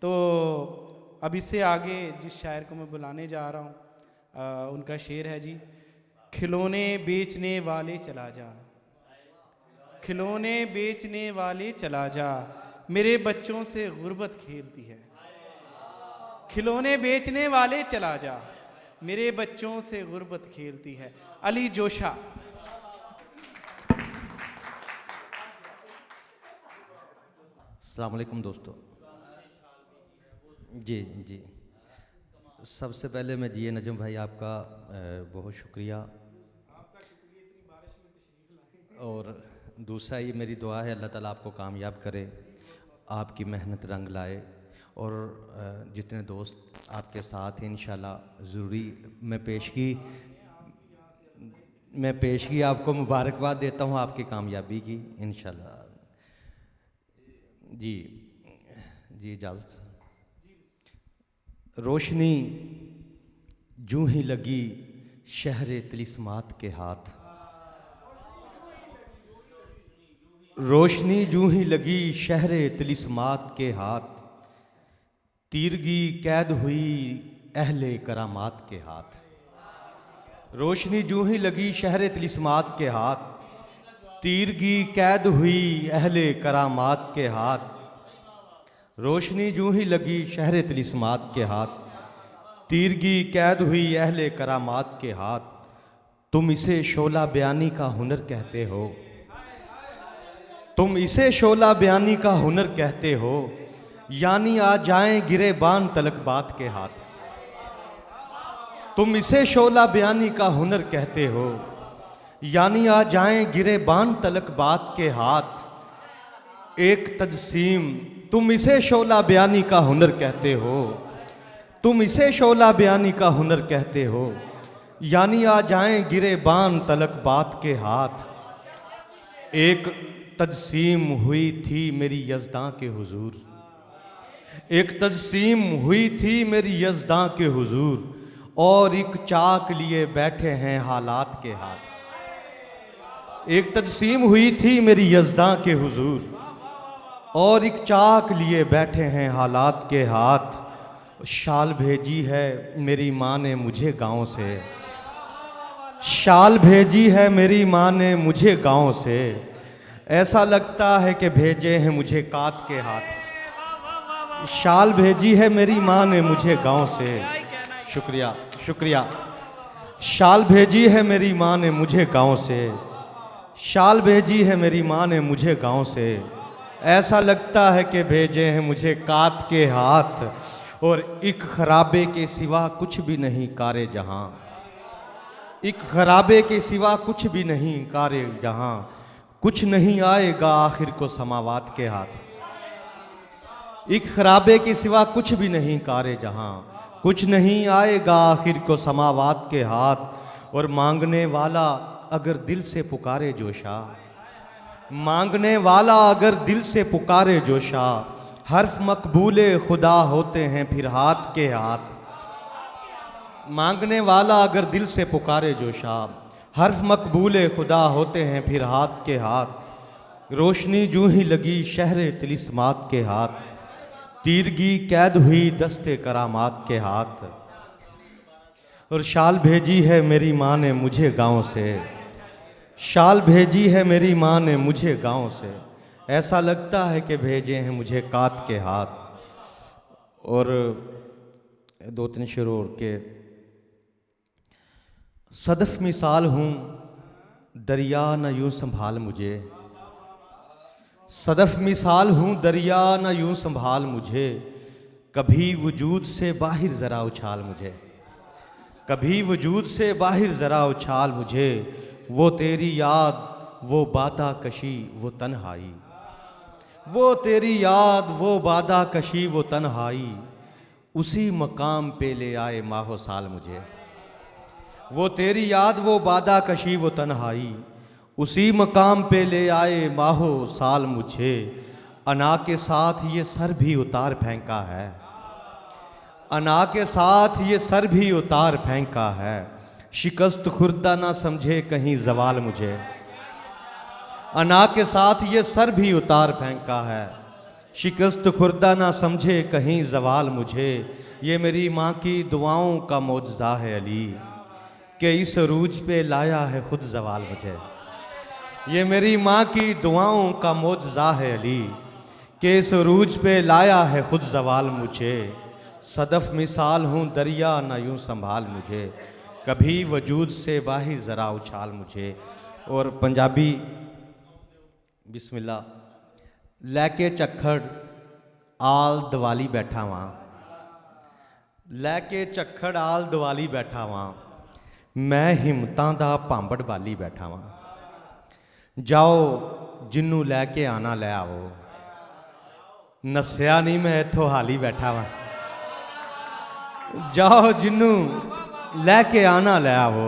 तो अब इससे आगे जिस शायर को मैं बुलाने जा रहा हूँ उनका शेर है जी। खिलौने बेचने वाले चला जा, खिलौने बेचने वाले चला जा, मेरे बच्चों से गुर्बत खेलती है। खिलौने बेचने वाले चला जा, मेरे बच्चों से गुर्बत खेलती है। अली जोशा। अस्सलाम वालेकुम दोस्तों। जी जी, सबसे पहले मैं जी नजम भाई आपका बहुत शुक्रिया, और दूसरा ये मेरी दुआ है अल्लाह ताला आपको कामयाब करे, आपकी मेहनत रंग लाए, और जितने दोस्त आपके साथ हैं इंशाल्लाह ज़रूरी मैं पेशगी आपको मुबारकबाद देता हूँ आपकी कामयाबी की इंशाल्लाह। जी जी, इजाज़त। रोशनी जूं ही लगी शहरे तिलिस्मात के हाथ, रोशनी जूं ही लगी शहरे तिलिस्मात के हाथ, तीरगी कैद हुई अहले करामात के हाथ। रोशनी जूं ही लगी शहरे तिलिस्मात के हाथ, तीरगी कैद हुई अहले करामात के हाथ। रोशनी जूं ही लगी शहरे तिलिस्मात के हाथ, तीरगी कैद हुई अहले करामात के हाथ। तुम इसे शोला बयानी का हुनर कहते हो, तुम इसे शोला बयानी का हुनर कहते हो, यानी आ जाएं गिरे बान तलक बात के हाथ। तुम इसे शोला बयानी का हुनर कहते हो, यानी आ जाएं गिरे बान तलक बात के हाथ। एक तजसीम, तुम इसे शोला बयानी का हुनर कहते हो, तुम इसे शोला बयानी का हुनर कहते हो, यानी आ जाएं गिरे बान तलक बात के हाथ। एक तजसीम हुई थी मेरी यज़दां के हुजूर, एक तजसीम हुई थी मेरी यज़दां के हुजूर, और एक चाक लिए बैठे हैं हालात के हाथ। एक तजसीम हुई थी मेरी यज़दां के हुजूर, और एक चाक लिए बैठे हैं हालात के हाथ। शाल भेजी है मेरी माँ ने मुझे गाँव से, शाल भेजी है मेरी माँ ने मुझे गाँव से, ऐसा लगता है कि भेजे हैं मुझे कात के हाथ। शाल भेजी है मेरी माँ ने मुझे गाँव से, शुक्रिया शुक्रिया। शाल भेजी है मेरी माँ ने मुझे गाँव से, शाल भेजी है मेरी माँ ने मुझे गाँव से, ऐसा लगता है कि भेजे हैं मुझे कात के हाथ। और एक खराबे के सिवा कुछ भी नहीं कारे जहाँ, एक खराबे के सिवा कुछ भी नहीं कारे जहाँ, कुछ नहीं आएगा आखिर को समावात के हाथ। एक खराबे के सिवा कुछ भी नहीं कारे जहाँ, कुछ नहीं आएगा आखिर को समावात के हाथ। और मांगने वाला अगर दिल से पुकारे जोशा, मांगने वाला अगर दिल से पुकारे जोशा, हर्फ मकबूले खुदा होते हैं फिर हाथ के हाथ। मांगने वाला अगर दिल से पुकारे जोशा, हर्फ मकबूले खुदा होते हैं फिर हाथ के हाथ। रोशनी जूं ही लगी शहरे तिलिस्मात के हाथ, तीरगी कैद हुई दस्ते करामात के हाथ। और शाल भेजी है मेरी माँ ने मुझे गाँव से, शाल भेजी है मेरी माँ ने मुझे गाँव से, ऐसा लगता है कि भेजे हैं मुझे कात के हाथ। और दो तीन शेर और के। सदफ मिसाल हूँ दरिया न यूं संभाल मुझे, सदफ मिसाल हूँ दरिया न यूं संभाल मुझे, कभी वजूद से बाहर ज़रा उछाल मुझे, कभी वजूद से बाहर ज़रा उछाल मुझे। वो तेरी याद वो बादा कशी वो तन्हाई, वो तेरी याद वो बादा कशी वो तन्हाई, उसी मकाम पे ले आए माहो साल मुझे। वो तेरी याद वो बादा कशी वो तन्हाई, उसी मकाम पे ले आए माहो साल मुझे। अना के साथ ये सर भी उतार फेंका है, अना के साथ ये सर भी उतार फेंका है, शिकस्त खुर्दा ना समझे कहीं जवाल मुझे। अना के साथ ये सर भी उतार फेंका है, शिकस्त खुर्दा ना समझे कहीं जवाल मुझे, ये मेरी माँ की दुआओं का मौजज़ा है अली, कि इस अरूज पे लाया है खुद जवाल मुझे। ये मेरी माँ की दुआओं का मौजज़ा है अली, कि इस अरूज पे लाया है खुद जवाल मुझे। सदफ मिसाल हूँ दरिया ना यूँ संभाल मुझे, कभी वजूद से बाही ज़रा उछाल मुझे। और पंजाबी बिस्मिल्लाह। लैके झक्खड़ आल दिवाली बैठा वां, लैके झक्खड़ आल दिवाली बैठा वां, मैं हिम्मतां दा भांबड़ बाली बैठा वां। जाओ जिन्नू लैके आना लै आओ, नस्या नहीं मैं इत्थों हाली बैठा वां। जाओ जिन्नू लैके आना लै आओ,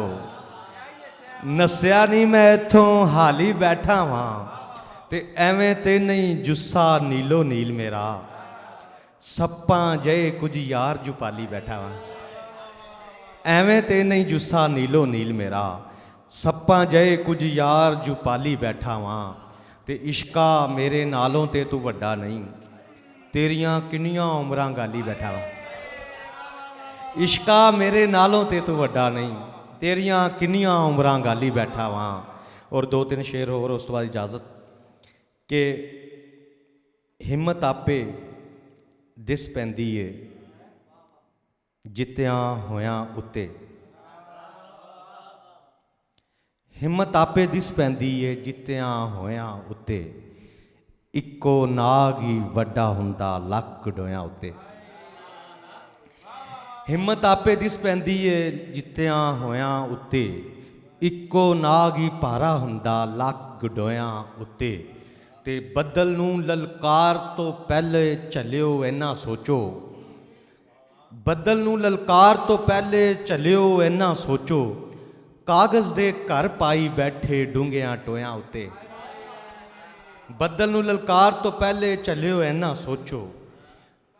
नस्या नहीं मैं इत्थों हाली बैठा वां। ते एवें ते नहीं जुस्सा नीलो नील मेरा, सप्पां जय कुछ यार जुपाली बैठा वां। एवें ते नहीं जुस्सा नीलो नील मेरा, सप्पां जय कुछ यार जुपाली बैठा वां। ते इश्का मेरे नालों ते तू वड्डा नहीं, तेरियां किन्नियां उमरां गाली बैठा वां। इश्का मेरे नालों ते तू वड्डा नहीं, तेरियां किन्नियां उमरां गाली बैठा वां। और दो तीन शेर होर उस तो बाद इजाजत। कि हिम्मत आपे दिस पैंदी है जित्तिया होया उत्ते, हिम्मत आपे दिस पैंदी है जित्तिया होया उत्ते, इक्को नाग ही वड्डा हुंदा लख डोया उत्ते। हिम्मत आपे दिस पैंदी है जित्तिया होया उत्ते, इक्को नाग ही भारा हुंदा लख डोया उत्ते। ते बदल नूं ललकार तो पहले चलियो इन्ना सोचो, बदल नूं ललकार तो पहले चलियो इन्ना सोचो, कागज़ दे घर पाई बैठे डूंगियां टोयां उत्ते। बदल नूं ललकार तो पहले चलियो इन्ना सोचो,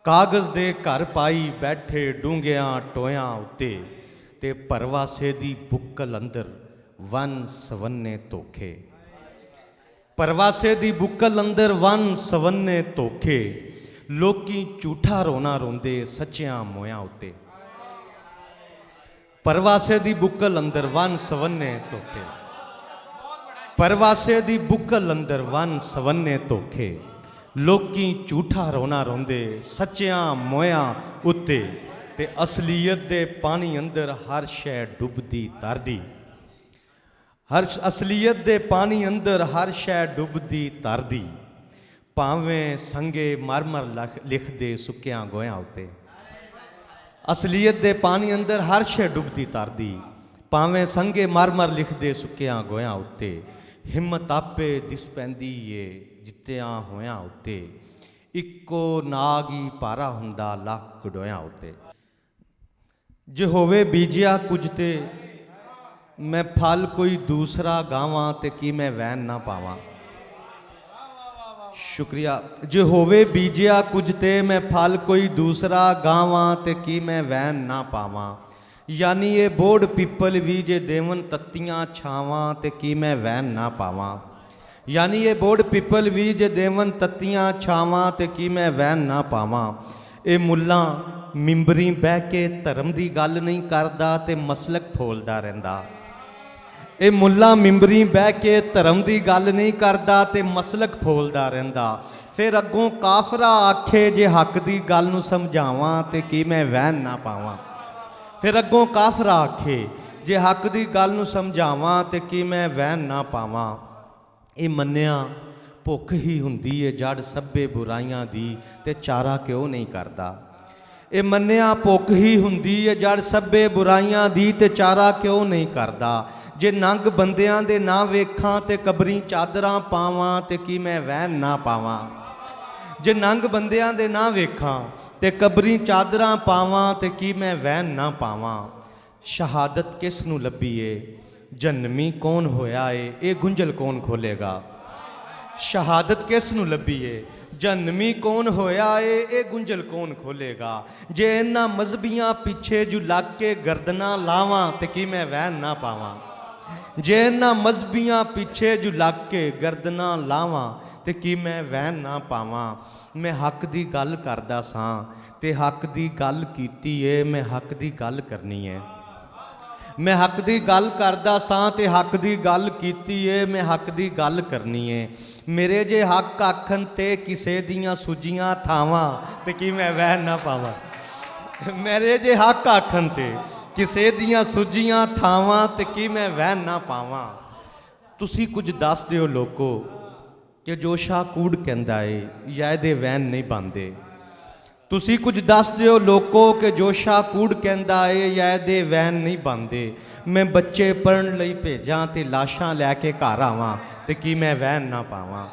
कागज़ दे घर पाई बैठे डूंगियां टोयां उत्ते। ते परवासे दी बुक्कल अंदर वन सवन्ने धोखे, परवासे दी बुक्कल अंदर वन सवन्ने धोखे, लोकी झूठा रोना रोंदे सच्चियां मोयां उत्ते। परवासे दी बुक्कल अंदर वन सवन्ने धोखे, परवासे दी बुक्कल अंदर वन सवन्ने धोखे, लोकी झूठा रोना रोंदे सच्चियां मोयां उत्ते। ते असलीयत दे पानी अंदर हर शै डुबदी तरदी, हर असलीयत दे पानी अंदर हर शै डुबदी तरदी, भावें संगे मर मर लिख दे सुक्कियां गोयां उत्ते। असलीयत दे पानी अंदर हर शै डुबदी तरदी, भावें संगे मर मर लिख दे सुक्कियां गोयां उत्ते। हिम्मत आपे दिस पैंदी है जित्तिया होया उत्ते, इक्को नाग ही भारा हुंदा लख डोया उत्ते। जे होवे बीजिया कुछ ते मैं फल कोई दूसरा गावां ते की मैं वैन ना पावां। शुक्रिया। जे होवे बीजिया कुछ ते मैं फल कोई दूसरा गावां ते की मैं वैन ना पावां। यानी ये बोड़ पिपल भी जे देवन तत्तियां छावां ते की मैं वैन ना पावां। यानी ये बोड़ पिपल भी जे देवन तत्तियां छावां ते की मैं वैन ना पावां। ये मुल्लां मिंबरी बह के धर्म की गल नहीं करदा ते मसलक फोलदा रहिंदा। ये मुल्ला मिंबरी बह के धर्म की गल नहीं करता ते मसलक फोलदा रहिंदा। फिर अगों काफरा आखे जे हक की गल नूं समझावां ते की मैं वहन ना पावां। फिर अगों काफरा आखे जे हक की गल नूं समझावां ते की मैं वहन ना पावां। ये मन्निया भुख ही हुंदी है जड़ सभे बुराइयां दी ते चारा क्यों नहीं करदा। ये मन्निया भुख ही हुंदी है जड़ सभे बुराइयां दी ते चारा क्यों नहीं करदा। जे नंग बंदियां दे ना वेखां ते कबरी चादरां पावां ते की मैं वहन ना पावां। जे नंग बंदियां दे ना वेखां ते कबरी चादरां पावां ते की मैं वहन ना पावां। शहादत किस नूं लभी है जन्मी कौन होया है ये गुंजल कौन खोलेगा। शहादत किस नूं लभी है जन्मी कौन होया है ये गुंजल कौन खोलेगा। जे इन्हां मजहबियां पिछे जू लग के गर्दना लावां ते की मैं वहन ना पावां। जे इन्हां मजहबियां पिछे जो लग के गर्दना लावां ते की मैं वहन ना पावां। मैं हक दी गल करदा सां ते हक दी गल कीती है, मैं हक दी गल करनी है। मैं हक दी गल करदा सां ते हक दी गल कीती है, मैं हक दी गल करनी है। मेरे जे हक आखन ते किसे दियां सुजियां थावां ते की मैं वहन ना पावां। मेरे जे हक आखन ते किसे दियां सुजियां थावां ते की मैं वहन ना पावां। तुसी कुछ दस दिओ लोको कि जो शाह कूड़ कहंदा है या इहदे वहन नहीं बनदे। तुसी कुछ दस दिओ लोको कि जो शाह कूड़ कहंदा है या इहदे वहन नहीं बनदे। मैं बच्चे पढ़न लई भेजां ते लाशां लैके घर आवां ते की मैं वहन ना पावां।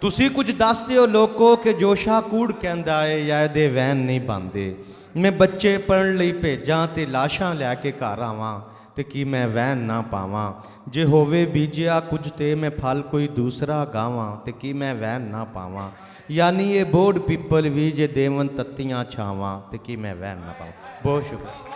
तुसी कुछ दस दिओ लोको कि जो शाह कूड़ कहंदा है या इहदे वहन नहीं बनदे। मैं बच्चे पढ़न लई भेजां ते लाशां लैके घर आवां ते की मैं वहन ना पावां। जे होवे बीजिया कुछ ते मैं फल कोई दूसरा गावां ते की मैं वहन ना पावां। यानी ये बोर्ड पीपल भी जे देवन तत्तियां छावां ते की मैं वहन ना पावां। बहुत शुक्रिया।